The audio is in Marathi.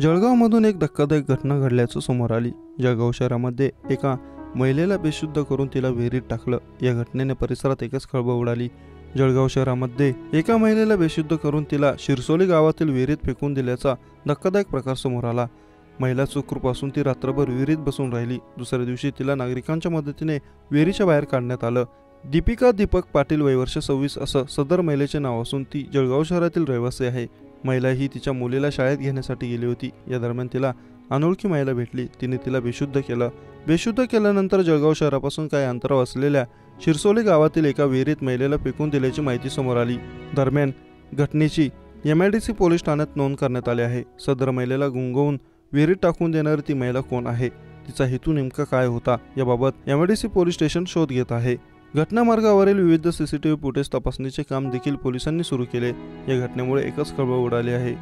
जळगावमधून एक धक्कादायक घटना घडल्याचं समोर आली। जळगाव शहरामध्ये एका महिलेला बेशुद्ध करून तिला विहिरीत टाकलं। या घटनेने परिसरात एकच खळबळ उडाली। जळगाव शहरामध्ये एका महिलेला बेशुद्ध करून तिला शिरसोली गावातील विहिरीत फेकून दिल्याचा धक्कादायक प्रकार समोर आला। महिला सुखरूप असून ती रात्रभर विहिरीत बसून राहिली। दुसऱ्या दिवशी तिला नागरिकांच्या मदतीने विहिरीच्या बाहेर काढण्यात आलं। दीपिका दीपक पाटील वय वर्ष 26 असं सदर महिलेचे नाव असून ती जळगाव शहरातील रहिवासी आहे। महिला ही तिच्या मुलीला शाळेत घेण्यासाठी गेली होती। या दरम्यान तिला अनोळखी महिला भेटली। तिने तिला बेशुद्ध केलं। बेशुद्ध केल्यानंतर जळगाव शहरापासून काही अंतरावर असलेल्या शिरसोली गावातील एका विहिरीत महिलेला फेकून दिल्याची माहिती समोर आली। दरम्यान घटनेची MIDC पोलीस ठाण्यात नोंद करण्यात आली आहे। सदर महिलेला गुंगवून विहिरीत टाकून देणारी ती महिला कोण आहे, तिचा हेतू नेमका काय होता, याबाबत MIDC पोलीस स्टेशन शोध घेत आहे। घटनामार्गावरील विविध CCTV फुटेज तपासणीचे काम देखील पोलिसांनी सुरू केले। या घटनेमुळे एकच खळबळ उडाली आहे।